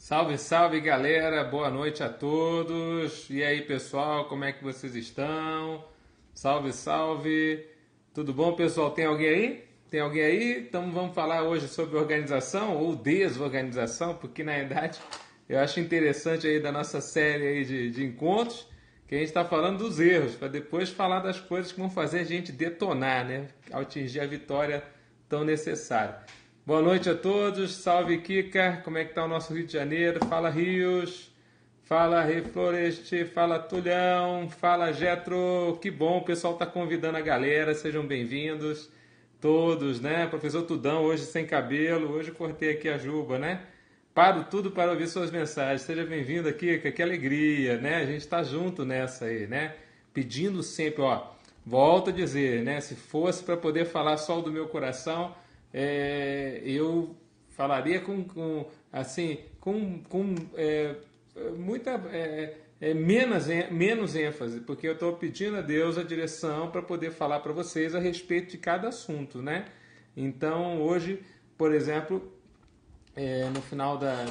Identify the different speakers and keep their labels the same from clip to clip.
Speaker 1: Salve, salve galera, boa noite a todos. E aí pessoal, como é que vocês estão? Salve, salve. Tudo bom, pessoal? Tem alguém aí? Tem alguém aí? Então vamos falar hoje sobre organização ou desorganização, porque na verdade eu acho interessante aí da nossa série aí de encontros que a gente está falando dos erros, para depois falar das coisas que vão fazer a gente detonar, né? Ao atingir a vitória tão necessária. Boa noite a todos, salve Kika, como é que tá o nosso Rio de Janeiro? Fala Rios, fala Refloreste, fala Tulhão, fala Getro, que bom, o pessoal tá convidando a galera, sejam bem-vindos todos, né? Professor Tudão hoje sem cabelo, hoje eu cortei aqui a juba, né? Paro tudo para ouvir suas mensagens, seja bem-vindo aqui, que alegria, né? A gente tá junto nessa aí, né? Pedindo sempre, ó, volto a dizer, né? Se fosse para poder falar só do meu coração, eu falaria assim, muita menos ênfase, porque eu estou pedindo a Deus a direção para poder falar para vocês a respeito de cada assunto, né? Então, hoje, por exemplo, no final da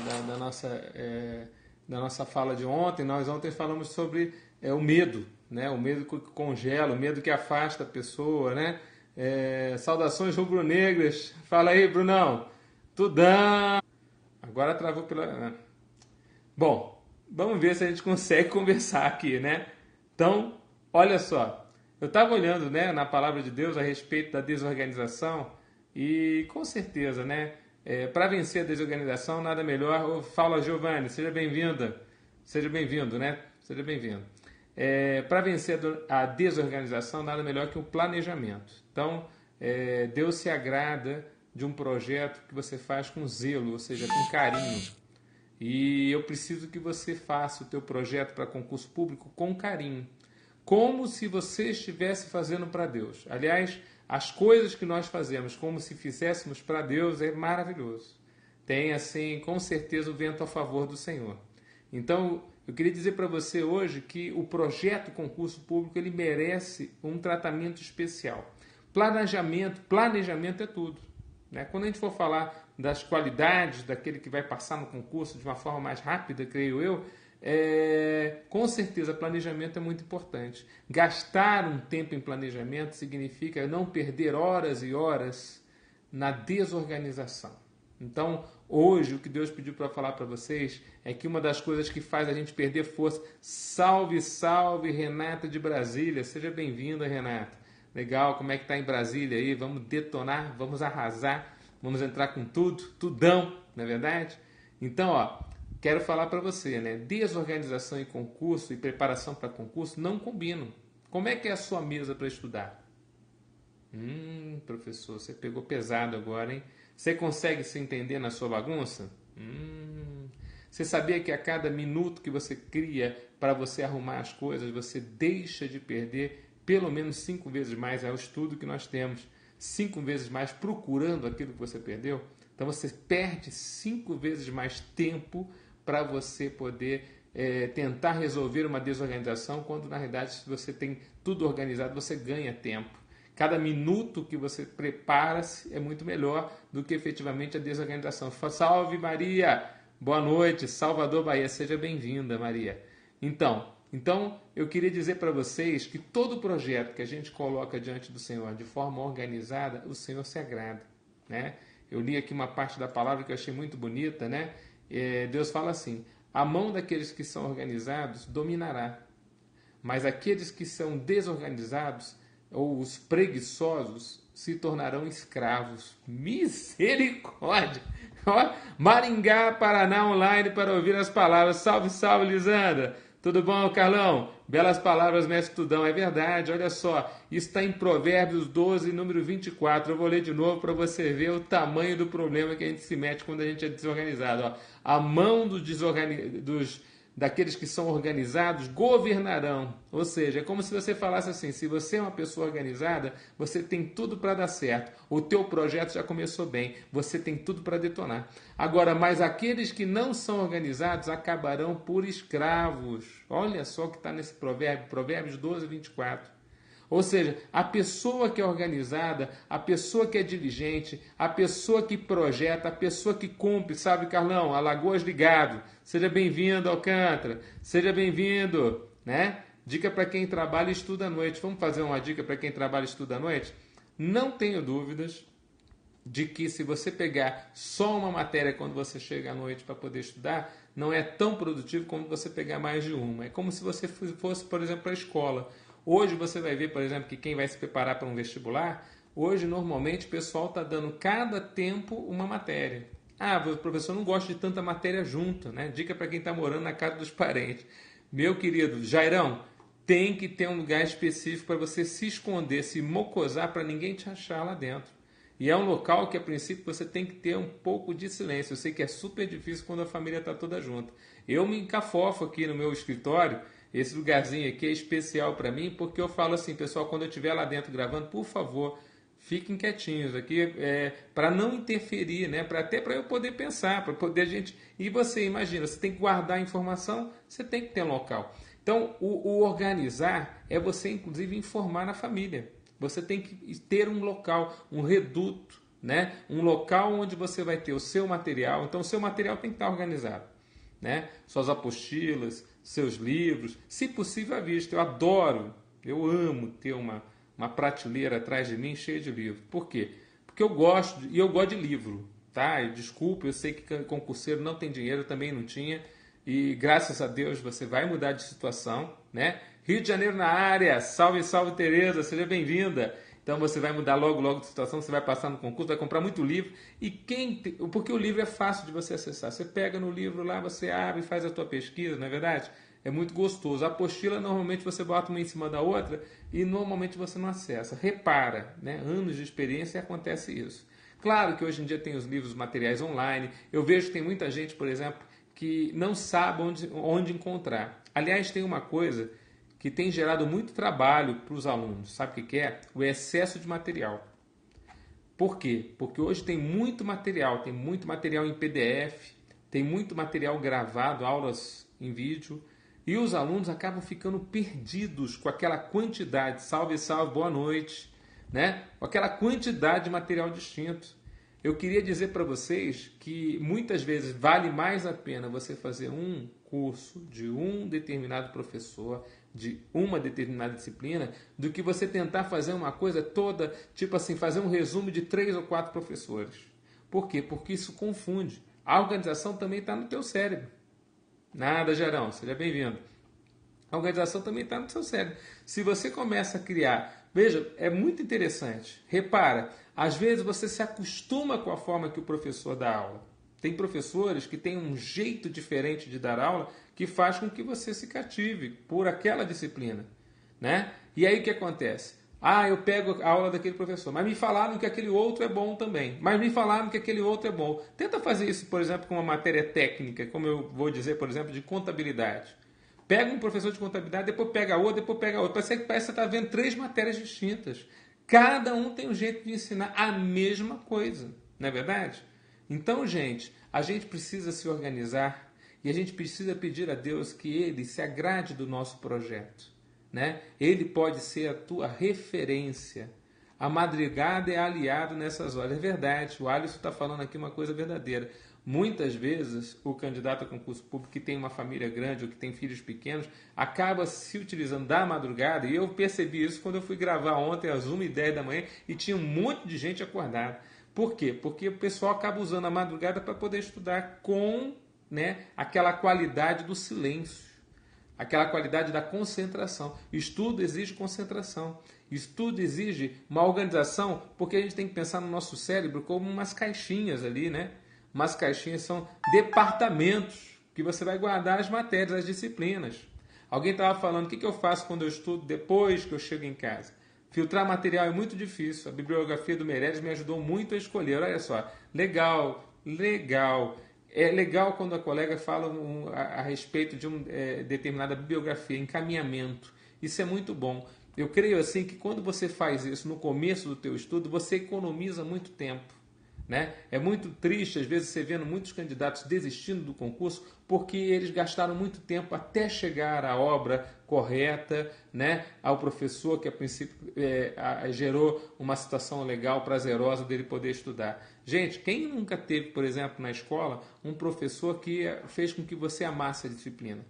Speaker 1: nossa fala de ontem, nós ontem falamos sobre o medo, né? O medo que congela, o medo que afasta a pessoa, né? Saudações rubro-negras. Fala aí, Brunão. Tudão. Agora travou pela. Bom, vamos ver se a gente consegue conversar aqui, né? Então, olha só. Eu estava olhando, né, na palavra de Deus a respeito da desorganização e com certeza, né, para vencer a desorganização, nada melhor. Fala, Giovanni, seja bem-vinda. Seja bem-vindo, né? Seja bem-vindo. Para vencer a desorganização, nada melhor que o planejamento. Então, Deus se agrada de um projeto que você faz com zelo, ou seja, com carinho. E eu preciso que você faça o teu projeto para concurso público com carinho, como se você estivesse fazendo para Deus. Aliás, as coisas que nós fazemos como se fizéssemos para Deus é maravilhoso. Tem, assim, com certeza o vento a favor do Senhor. Então, eu queria dizer para você hoje que o projeto concurso público ele merece um tratamento especial. Planejamento é tudo, né? Quando a gente for falar das qualidades daquele que vai passar no concurso de uma forma mais rápida, creio eu, com certeza planejamento é muito importante. Gastar um tempo em planejamento significa não perder horas e horas na desorganização. Então, hoje, o que Deus pediu para falar para vocês é que uma das coisas que faz a gente perder força... Salve, salve, Renata de Brasília. Seja bem-vinda, Renata. Legal, como é que tá em Brasília aí? Vamos detonar, vamos arrasar, vamos entrar com tudo, tudão, não é verdade? Então, ó, quero falar para você, né? Desorganização em concurso e preparação para concurso não combinam. Como é que é a sua mesa para estudar? Professor, você pegou pesado agora, hein? Você consegue se entender na sua bagunça? Você sabia que a cada minuto que você cria para você arrumar as coisas, você deixa de perder pelo menos 5 vezes mais? É o estudo que nós temos. 5 vezes mais procurando aquilo que você perdeu. Então você perde 5 vezes mais tempo para você poder tentar resolver uma desorganização, quando na realidade, se você tem tudo organizado, você ganha tempo. Cada minuto que você prepara-se é muito melhor do que efetivamente a desorganização. Salve Maria! Boa noite, Salvador, Bahia. Seja bem-vinda, Maria. Então, eu queria dizer para vocês que todo projeto que a gente coloca diante do Senhor de forma organizada, o Senhor se agrada, né? Eu li aqui uma parte da palavra que eu achei muito bonita, né? Deus fala assim: a mão daqueles que são organizados dominará, mas aqueles que são desorganizados ou os preguiçosos se tornarão escravos. Misericórdia! Maringá, Paraná online para ouvir as palavras. Salve, salve, Lisandra! Tudo bom, Carlão? Belas palavras, mestre Tudão. É verdade, olha só. Isso está em Provérbios 12, número 24. Eu vou ler de novo para você ver o tamanho do problema que a gente se mete quando a gente é desorganizado. Ó. A mão daqueles que são organizados governarão. Ou seja, é como se você falasse assim: se você é uma pessoa organizada, você tem tudo para dar certo. O teu projeto já começou bem. Você tem tudo para detonar. Agora, mas aqueles que não são organizados acabarão por escravos. Olha só o que está nesse provérbio, Provérbios 12, 24. Ou seja, a pessoa que é organizada, a pessoa que é diligente, a pessoa que projeta, a pessoa que cumpre, sabe, Carlão? Alagoas ligado. Seja bem-vindo, Alcântara. Seja bem-vindo, né? Dica para quem trabalha e estuda à noite. Vamos fazer uma dica para quem trabalha e estuda à noite? Não tenho dúvidas de que se você pegar só uma matéria quando você chega à noite para poder estudar, não é tão produtivo como você pegar mais de uma. É como se você fosse, por exemplo, para a escola. Hoje você vai ver, por exemplo, que quem vai se preparar para um vestibular, hoje normalmente o pessoal está dando cada tempo uma matéria. Ah, o professor não gosta de tanta matéria junto, né? Dica para quem está morando na casa dos parentes. Meu querido Jairão, tem que ter um lugar específico para você se esconder, se mocosar para ninguém te achar lá dentro. E é um local que, a princípio, você tem que ter um pouco de silêncio. Eu sei que é super difícil quando a família está toda junta. Eu me encafofo aqui no meu escritório. Esse lugarzinho aqui é especial para mim, porque eu falo assim, pessoal, quando eu estiver lá dentro gravando, por favor, fiquem quietinhos aqui, para não interferir, né? Até para eu poder pensar, para poder a gente... E você, imagina, você tem que guardar a informação, você tem que ter um local. Então, o organizar é você, inclusive, informar na família. Você tem que ter um local, um reduto, né? Um local onde você vai ter o seu material. Então, o seu material tem que estar organizado, né? Suas apostilas, seus livros, se possível à vista. Eu adoro, eu amo ter uma prateleira atrás de mim cheia de livros. Por quê? Porque eu gosto de livro, tá? E desculpa, eu sei que concurseiro não tem dinheiro, eu também não tinha. E graças a Deus você vai mudar de situação, né? Rio de Janeiro na área, salve, salve Tereza, seja bem-vinda. Então você vai mudar logo de situação, você vai passar no concurso, vai comprar muito livro. E porque o livro é fácil de você acessar. Você pega no livro lá, você abre e faz a tua pesquisa, não é verdade? É muito gostoso. A apostila, normalmente você bota uma em cima da outra e normalmente você não acessa. Repara, né? Anos de experiência e acontece isso. Claro que hoje em dia tem os livros materiais online. Eu vejo que tem muita gente, por exemplo, que não sabe onde encontrar. Aliás, tem uma coisa que tem gerado muito trabalho para os alunos. Sabe o que é? O excesso de material. Por quê? Porque hoje tem muito material em PDF, tem muito material gravado, aulas em vídeo, e os alunos acabam ficando perdidos com aquela quantidade, salve, salve, boa noite, né? Com aquela quantidade de material distinto. Eu queria dizer para vocês que muitas vezes vale mais a pena você fazer um curso de um determinado professor, de uma determinada disciplina, do que você tentar fazer uma coisa toda, tipo assim, fazer um resumo de 3 ou 4 professores. Por quê? Porque isso confunde. A organização também está no teu cérebro. Nada, Gerão, seja bem-vindo. A organização também está no seu cérebro. Se você começa a criar... Veja, é muito interessante. Repara, às vezes você se acostuma com a forma que o professor dá aula. Tem professores que têm um jeito diferente de dar aula que faz com que você se cative por aquela disciplina, né? E aí o que acontece? Ah, eu pego a aula daquele professor, mas me falaram que aquele outro é bom também. Mas me falaram que aquele outro é bom. Tenta fazer isso, por exemplo, com uma matéria técnica, como eu vou dizer, por exemplo, de contabilidade. Pega um professor de contabilidade, depois pega outro, depois pega outro. Parece que você está vendo 3 matérias distintas. Cada um tem um jeito de ensinar a mesma coisa, não é verdade? Então, gente, a gente precisa se organizar e a gente precisa pedir a Deus que Ele se agrade do nosso projeto, né? Ele pode ser a tua referência. A madrugada é aliado nessas horas. É verdade, o Alisson está falando aqui uma coisa verdadeira. Muitas vezes, o candidato a concurso público que tem uma família grande ou que tem filhos pequenos, acaba se utilizando da madrugada, e eu percebi isso quando eu fui gravar ontem às 1h10 da manhã e tinha um monte de gente acordada. Por quê? Porque o pessoal acaba usando a madrugada para poder estudar com, né, aquela qualidade do silêncio, aquela qualidade da concentração. Estudo exige concentração. Estudo exige uma organização, porque a gente tem que pensar no nosso cérebro como umas caixinhas ali, né? Umas caixinhas são departamentos que você vai guardar as matérias, as disciplinas. Alguém estava falando, o que eu faço quando eu estudo depois que eu chego em casa? Filtrar material é muito difícil. A bibliografia do Meirelles me ajudou muito a escolher. Olha só, legal. É legal quando a colega fala a respeito de uma determinada bibliografia, encaminhamento. Isso é muito bom. Eu creio assim que quando você faz isso no começo do teu estudo, você economiza muito tempo, né? É muito triste, às vezes, você vendo muitos candidatos desistindo do concurso porque eles gastaram muito tempo até chegar à obra correta, né? Ao professor que, a princípio, gerou uma situação legal, prazerosa dele poder estudar. Gente, quem nunca teve, por exemplo, na escola, um professor que fez com que você amasse a disciplina?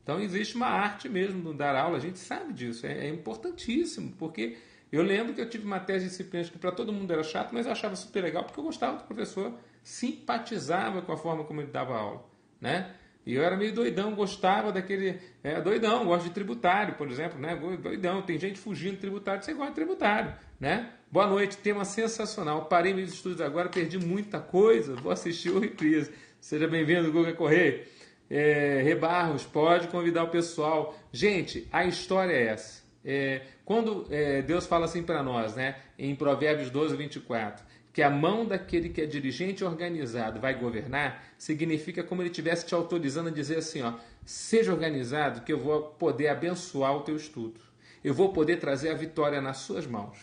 Speaker 1: Então, existe uma arte mesmo no dar aula, a gente sabe disso, é importantíssimo, porque eu lembro que eu tive matérias de disciplinas que para todo mundo era chato, mas eu achava super legal porque eu gostava do professor, simpatizava com a forma como ele dava aula, né? E eu era meio doidão, gostava daquele... doidão, gosto de tributário, por exemplo, né? Doidão, tem gente fugindo de tributário, você gosta de tributário, né? Boa noite, tema sensacional. Parei meus estudos agora, perdi muita coisa, vou assistir o reprise. Seja bem-vindo, Guga Correia. Rebarros, pode convidar o pessoal. Gente, a história é essa. Quando Deus fala assim para nós, né, em Provérbios 12, 24, que a mão daquele que é dirigente e organizado vai governar, significa como ele estivesse te autorizando a dizer assim, ó, seja organizado que eu vou poder abençoar o teu estudo. Eu vou poder trazer a vitória nas suas mãos.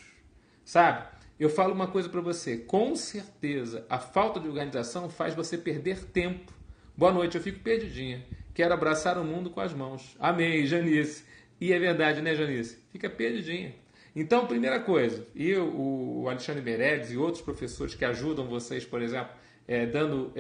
Speaker 1: Sabe? Eu falo uma coisa para você, com certeza a falta de organização faz você perder tempo. Boa noite, eu fico perdidinha. Quero abraçar o mundo com as mãos. Amém, Janice. E é verdade, né, Janice? Fica perdidinha. Então, primeira coisa, o Alexandre Meirelles e outros professores que ajudam vocês, por exemplo, dando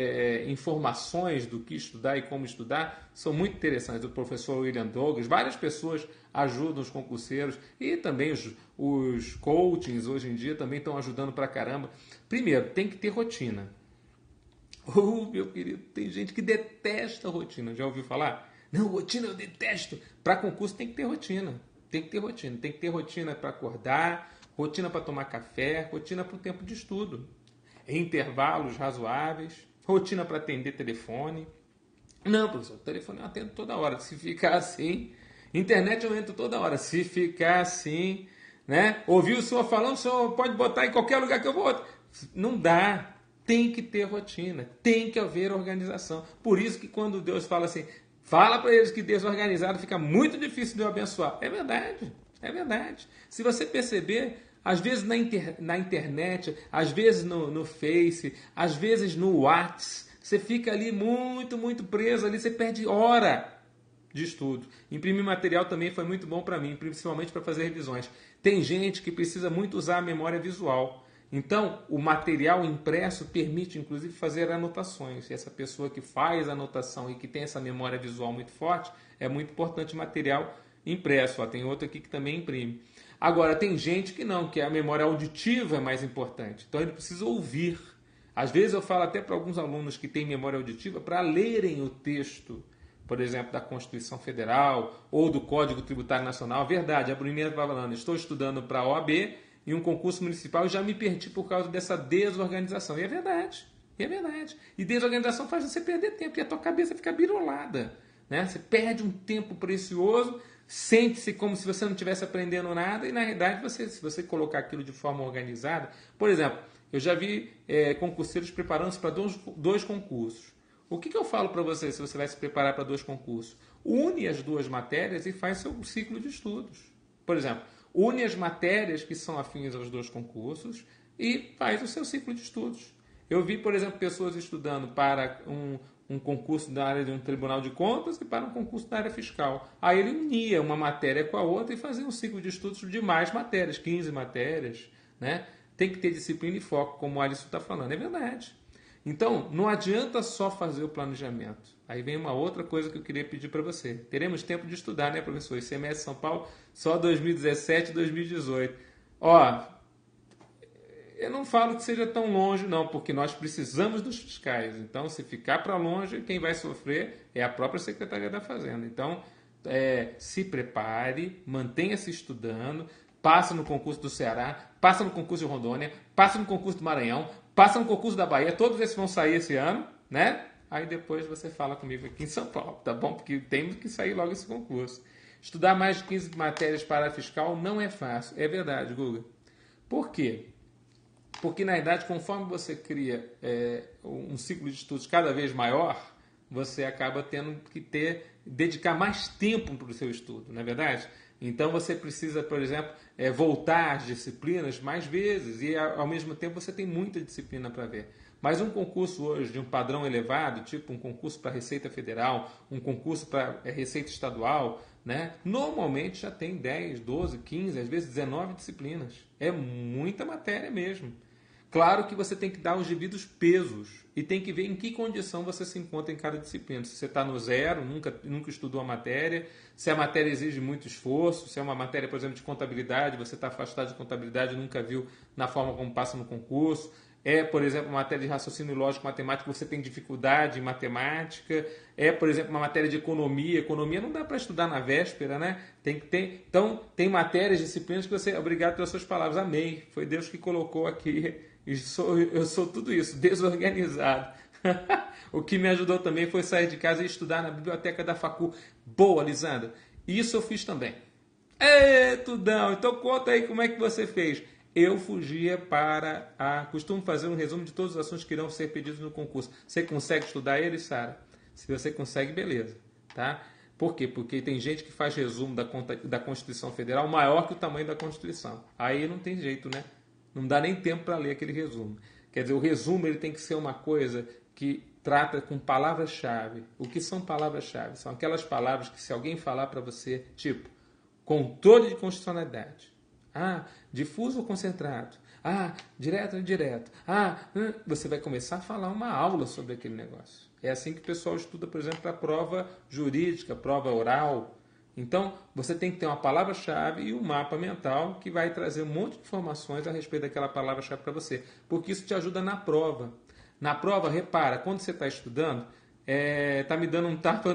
Speaker 1: informações do que estudar e como estudar, são muito interessantes. O professor William Douglas, várias pessoas ajudam os concurseiros e também os coachings hoje em dia também estão ajudando pra caramba. Primeiro, tem que ter rotina. Meu querido, tem gente que detesta a rotina. Já ouviu falar? Não, rotina eu detesto. Para concurso tem que ter rotina. Tem que ter rotina. Tem que ter rotina para acordar, rotina para tomar café, rotina para o tempo de estudo. Intervalos razoáveis, rotina para atender telefone. Não, professor, o telefone eu atendo toda hora. Se ficar assim, internet eu entro toda hora. Se ficar assim, né? Ouviu o senhor falando, o senhor pode botar em qualquer lugar que eu vou. Não dá. Tem que ter rotina, tem que haver organização. Por isso que quando Deus fala assim, fala para eles que desorganizado fica muito difícil de eu abençoar. É verdade, é verdade. Se você perceber, às vezes na internet, às vezes no Face, às vezes no WhatsApp, você fica ali muito preso, ali você perde hora de estudo. Imprimir material também foi muito bom para mim, principalmente para fazer revisões. Tem gente que precisa muito usar a memória visual. Então, o material impresso permite, inclusive, fazer anotações. E essa pessoa que faz a anotação e que tem essa memória visual muito forte, é muito importante o material impresso. Ó, tem outro aqui que também imprime. Agora, tem gente que não, que a memória auditiva é mais importante. Então, ele precisa ouvir. Às vezes, eu falo até para alguns alunos que têm memória auditiva para lerem o texto, por exemplo, da Constituição Federal ou do Código Tributário Nacional. Verdade, a Bruninha estava falando, estou estudando para a OAB, em um concurso municipal, eu já me perdi por causa dessa desorganização. E é verdade. É verdade. E desorganização faz você perder tempo, e a tua cabeça fica birolada. Né? Você perde um tempo precioso, sente-se como se você não estivesse aprendendo nada, e na realidade, se você colocar aquilo de forma organizada... Por exemplo, eu já vi concurseiros preparando-se para dois concursos. O que eu falo para você se você vai se preparar para 2 concursos? Une as 2 matérias e faz seu ciclo de estudos. Por exemplo, une as matérias que são afins aos 2 concursos e faz o seu ciclo de estudos. Eu vi, por exemplo, pessoas estudando para um concurso da área de um tribunal de contas e para um concurso da área fiscal. Aí ele unia uma matéria com a outra e fazia um ciclo de estudos de mais matérias, 15 matérias. Né? Tem que ter disciplina e foco, como o Alisson está falando. É verdade. Então, não adianta só fazer o planejamento. Aí vem uma outra coisa que eu queria pedir para você. Teremos tempo de estudar, né, professor? ICMS São Paulo só 2017 e 2018. Ó, eu não falo que seja tão longe, não, porque nós precisamos dos fiscais. Então, se ficar para longe, quem vai sofrer é a própria Secretaria da Fazenda. Então, se prepare, mantenha-se estudando, passa no concurso do Ceará, passa no concurso de Rondônia, passa no concurso do Maranhão, passa no concurso da Bahia, todos esses vão sair esse ano, né? Aí depois você fala comigo aqui em São Paulo, tá bom? Porque temos que sair logo esse concurso. Estudar mais de 15 matérias para a fiscal não é fácil. É verdade, Guga. Por quê? Porque, na verdade, conforme você cria um ciclo de estudos cada vez maior, você acaba tendo que dedicar mais tempo para o seu estudo, não é verdade? Então você precisa, por exemplo, voltar às disciplinas mais vezes e ao mesmo tempo você tem muita disciplina para ver. Mas um concurso hoje de um padrão elevado, tipo um concurso para Receita Federal, um concurso para Receita Estadual, né? Normalmente já tem 10, 12, 15, às vezes 19 disciplinas. É muita matéria mesmo. Claro que você tem que dar os devidos pesos e tem que ver em que condição você se encontra em cada disciplina. Se você está no zero, nunca estudou a matéria, se a matéria exige muito esforço, se é uma matéria, por exemplo, de contabilidade, você está afastado de contabilidade e nunca viu na forma como passa no concurso. Por exemplo, uma matéria de raciocínio lógico matemático, você tem dificuldade em matemática. Por exemplo, uma matéria de economia. Economia não dá para estudar na véspera, né? Tem que ter. Então, tem matérias, disciplinas que você... Obrigado pelas suas palavras. Amei. Foi Deus que colocou aqui. Eu sou tudo isso, desorganizado. O que me ajudou também foi sair de casa e estudar na biblioteca da Facu. Boa, Lisandra. Isso eu fiz também. Tudão. Então conta aí como é que você fez. Eu fugia costumo fazer um resumo de todos os assuntos que irão ser pedidos no concurso. Você consegue estudar eles, Sara? Se você consegue, beleza. Tá? Por quê? Porque tem gente que faz resumo da Constituição Federal maior que o tamanho da Constituição. Aí não tem jeito, né? Não dá nem tempo para ler aquele resumo. Quer dizer, o resumo ele tem que ser uma coisa que trata com palavras-chave. O que são palavras-chave? São aquelas palavras que se alguém falar para você, tipo, controle de constitucionalidade. Difuso ou concentrado? Direto ou indireto? Você vai começar a falar uma aula sobre aquele negócio. É assim que o pessoal estuda, por exemplo, para prova jurídica, prova oral. Então, você tem que ter uma palavra-chave e um mapa mental que vai trazer um monte de informações a respeito daquela palavra-chave para você. Porque isso te ajuda na prova. Na prova, repara, quando você está estudando, está me dando um tapa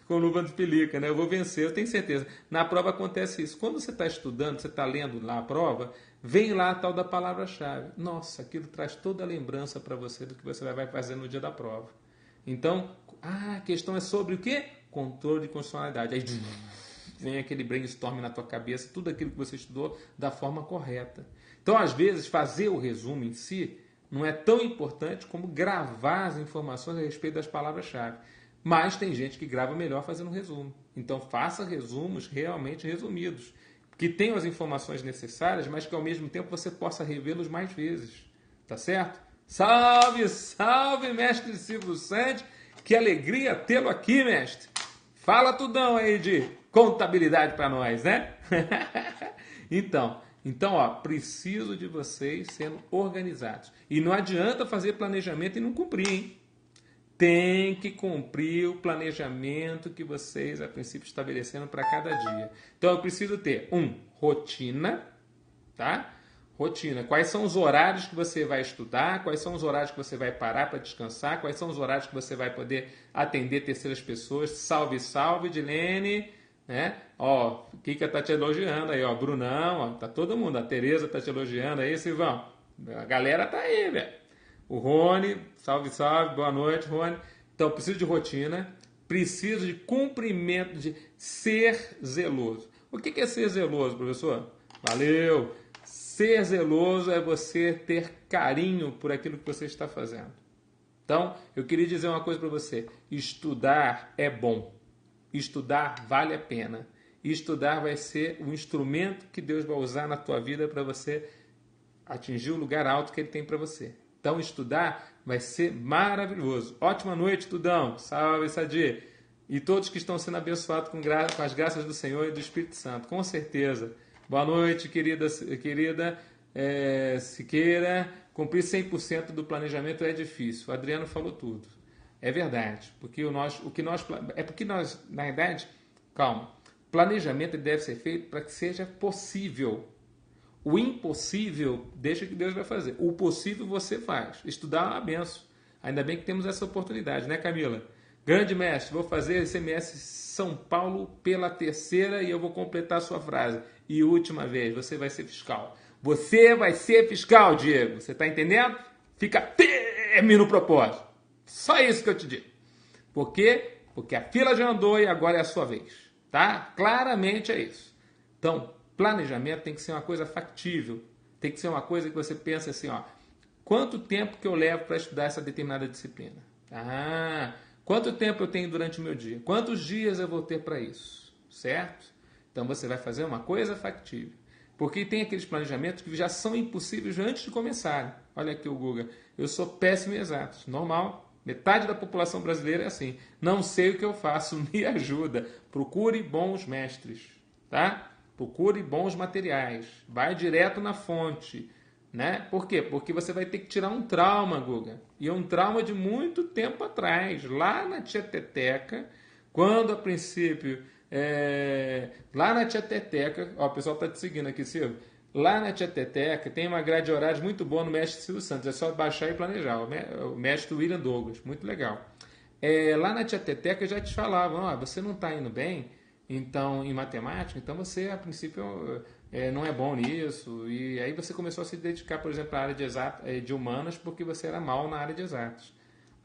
Speaker 1: com luva de pelica, né? Eu vou vencer, eu tenho certeza. Na prova acontece isso. Quando você está estudando, você está lendo lá a prova, vem lá a tal da palavra-chave. Nossa, aquilo traz toda a lembrança para você do que você vai fazer no dia da prova. Então, a questão é sobre o quê? Controle de constitucionalidade. Aí vem aquele brainstorm na tua cabeça, tudo aquilo que você estudou da forma correta. Então, às vezes, fazer o resumo em si não é tão importante como gravar as informações a respeito das palavras-chave. Mas tem gente que grava melhor fazendo resumo. Então faça resumos realmente resumidos, que tenham as informações necessárias, mas que ao mesmo tempo você possa revê-los mais vezes. Tá certo? Salve, salve, mestre Silvio Santos. Que alegria tê-lo aqui, mestre. Fala tudão aí de contabilidade para nós, né? Então, preciso de vocês sendo organizados. E não adianta fazer planejamento e não cumprir, hein? Tem que cumprir o planejamento que vocês, a princípio, estabeleceram para cada dia. Então, eu preciso ter, rotina, tá? Rotina. Quais são os horários que você vai estudar? Quais são os horários que você vai parar para descansar? Quais são os horários que você vai poder atender terceiras pessoas? Salve, salve, Dilene, né? Ó, o Kika tá te elogiando aí, ó, Brunão, ó, tá todo mundo. A Tereza tá te elogiando aí, Silvão. A galera tá aí, velho. O Rony, salve, salve, boa noite, Rony. Então, preciso de rotina, preciso de cumprimento, de ser zeloso. O que é ser zeloso, professor? Valeu! Ser zeloso é você ter carinho por aquilo que você está fazendo. Então, eu queria dizer uma coisa para você. Estudar é bom. Estudar vale a pena. Estudar vai ser o instrumento que Deus vai usar na tua vida para você atingir o lugar alto que Ele tem para você. Então, estudar vai ser maravilhoso. Ótima noite, Tudão. Salve, Sadi. E todos que estão sendo abençoados com as graças do Senhor e do Espírito Santo. Com certeza. Boa noite, querida Siqueira. Cumprir 100% do planejamento é difícil. O Adriano falou tudo. É verdade. Porque nós, na verdade, calma. Planejamento deve ser feito para que seja possível. O impossível, deixa que Deus vai fazer. O possível você faz. Estudar é uma benção. Ainda bem que temos essa oportunidade, né, Camila? Grande mestre, vou fazer SMS São Paulo pela terceira e eu vou completar a sua frase. E última vez, você vai ser fiscal. Você vai ser fiscal, Diego. Você está entendendo? Fica firme no propósito. Só isso que eu te digo. Por quê? Porque a fila já andou e agora é a sua vez. Tá? Claramente é isso. Então, planejamento tem que ser uma coisa factível. Tem que ser uma coisa que você pensa assim, ó. Quanto tempo que eu levo para estudar essa determinada disciplina? Quanto tempo eu tenho durante o meu dia? Quantos dias eu vou ter para isso? Certo? Então você vai fazer uma coisa factível. Porque tem aqueles planejamentos que já são impossíveis antes de começarem. Olha aqui o Guga. Eu sou péssimo em exatos. Normal. Metade da população brasileira é assim. Não sei o que eu faço, me ajuda. Procure bons mestres, tá? Procure bons materiais. Vai direto na fonte, né? Por quê? Porque você vai ter que tirar um trauma, Guga. E é um trauma de muito tempo atrás. Lá na Tieteteca, quando a princípio... lá na Tieteteca, ó, o pessoal está te seguindo aqui, Silvio. Lá na Tieteteca tem uma grade de horários muito boa no mestre Silvio Santos. É só baixar e planejar. O mestre William Douglas, muito legal. Lá na Tieteteca já te falavam, ó, você não está indo bem então em matemática, então você a princípio não é bom nisso. E aí você começou a se dedicar, por exemplo, à área de humanas porque você era mal na área de exatas.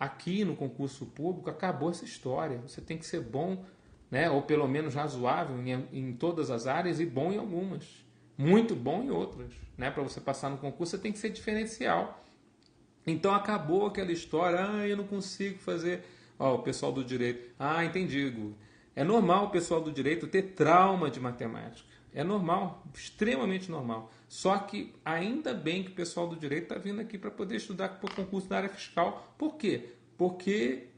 Speaker 1: Aqui no concurso público acabou essa história. Você tem que ser bom, né, ou pelo menos razoável em todas as áreas e bom em algumas. Muito bom em outras. Né? Para você passar no concurso, você tem que ser diferencial. Então acabou aquela história, eu não consigo fazer... Ó, o pessoal do direito, entendi, Gu. É normal o pessoal do direito ter trauma de matemática. É normal, extremamente normal. Só que ainda bem que o pessoal do direito está vindo aqui para poder estudar para o concurso da área fiscal. Por quê? Porque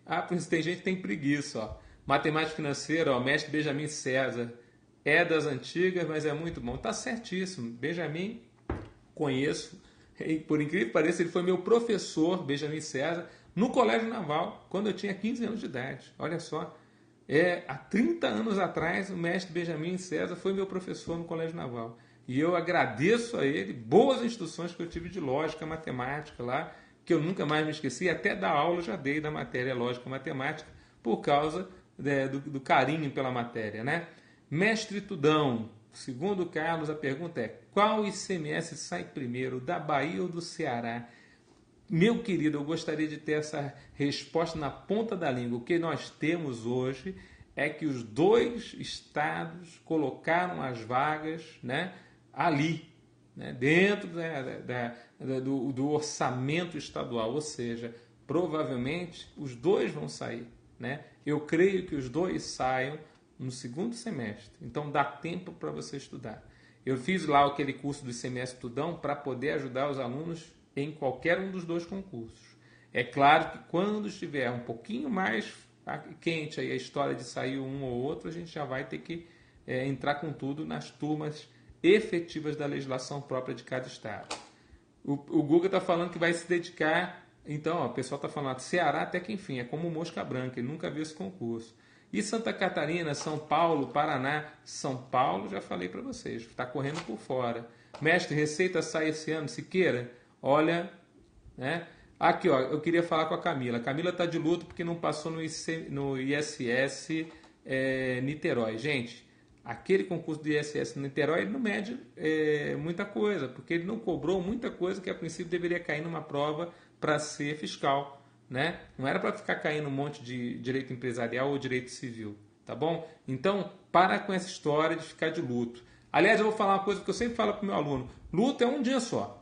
Speaker 1: tem gente que tem preguiça. Ó. Matemática financeira, ó, mestre Benjamin César. É das antigas, mas é muito bom. Está certíssimo. Benjamin, conheço. E, por incrível que pareça, ele foi meu professor, Benjamin César, no Colégio Naval, quando eu tinha 15 anos de idade. Olha só. Há 30 anos atrás, o mestre Benjamin César foi meu professor no Colégio Naval. E eu agradeço a ele boas instruções que eu tive de lógica, matemática lá, que eu nunca mais me esqueci. Até da aula eu já dei da matéria lógica e matemática, por causa do carinho pela matéria, né? Mestre Tudão, segundo o Carlos, a pergunta é: qual ICMS sai primeiro, da Bahia ou do Ceará? Meu querido, eu gostaria de ter essa resposta na ponta da língua. O que nós temos hoje é que os dois estados colocaram as vagas, né, ali, né, dentro do orçamento estadual. Ou seja, provavelmente os dois vão sair. Né? Eu creio que os dois saiam no segundo semestre. Então dá tempo para você estudar. Eu fiz lá aquele curso do ICMS Tudão para poder ajudar os alunos em qualquer um dos dois concursos. É claro que quando estiver um pouquinho mais quente aí a história de sair um ou outro, a gente já vai ter que entrar com tudo nas turmas efetivas da legislação própria de cada estado. O Guga está falando que vai se dedicar. Então, ó, o pessoal está falando, Ceará até que enfim, é como mosca branca, ele nunca viu esse concurso. E Santa Catarina, São Paulo, Paraná. São Paulo, já falei para vocês, está correndo por fora. Mestre, receita sai esse ano, Siqueira? Olha, né? Aqui, ó, eu queria falar com a Camila. A Camila está de luto porque não passou no ISS Niterói. Gente, aquele concurso do ISS Niterói, ele não mede muita coisa, porque ele não cobrou muita coisa que a princípio deveria cair numa prova para ser fiscal. Né? Não era para ficar caindo um monte de direito empresarial ou direito civil, tá bom? Então, para com essa história de ficar de luto. Aliás, eu vou falar uma coisa que eu sempre falo para o meu aluno. Luto é um dia só.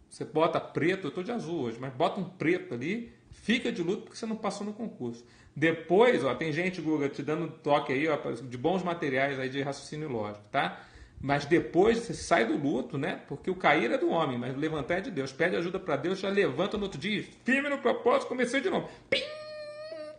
Speaker 1: Você bota preto, eu estou de azul hoje, mas bota um preto ali, fica de luto porque você não passou no concurso. Depois, ó, tem gente, Guga, te dando toque aí, ó, de bons materiais aí de raciocínio lógico, tá? Mas depois você sai do luto, né? Porque o cair é do homem, mas levantar é de Deus. Pede ajuda para Deus, já levanta no outro dia, firme no propósito, comecei de novo. Pim!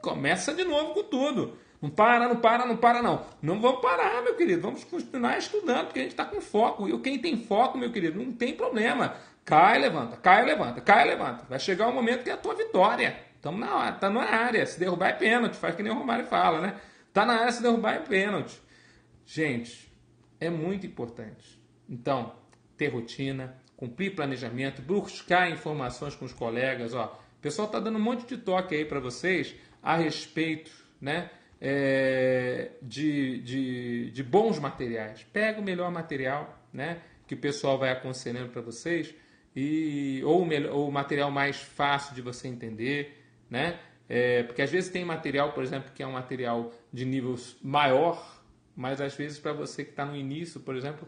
Speaker 1: Começa de novo com tudo. Não para, não para, não para, não. Não vamos parar, meu querido. Vamos continuar estudando, porque a gente está com foco. E quem tem foco, meu querido, não tem problema. Cai, levanta, cai, levanta, cai, levanta. Vai chegar um momento que é a tua vitória. Estamos na hora, tá na área. Se derrubar é pênalti. Faz que nem o Romário fala, né? Tá na área, se derrubar é pênalti. Gente, é muito importante. Então, ter rotina, cumprir planejamento, buscar informações com os colegas. Ó, o pessoal está dando um monte de toque aí para vocês a respeito, né, de bons materiais. Pega o melhor material, né, que o pessoal vai aconselhando para vocês, ou o material mais fácil de você entender, né? Porque às vezes tem material, por exemplo, que é um material de nível maior, mas às vezes para você que está no início, por exemplo,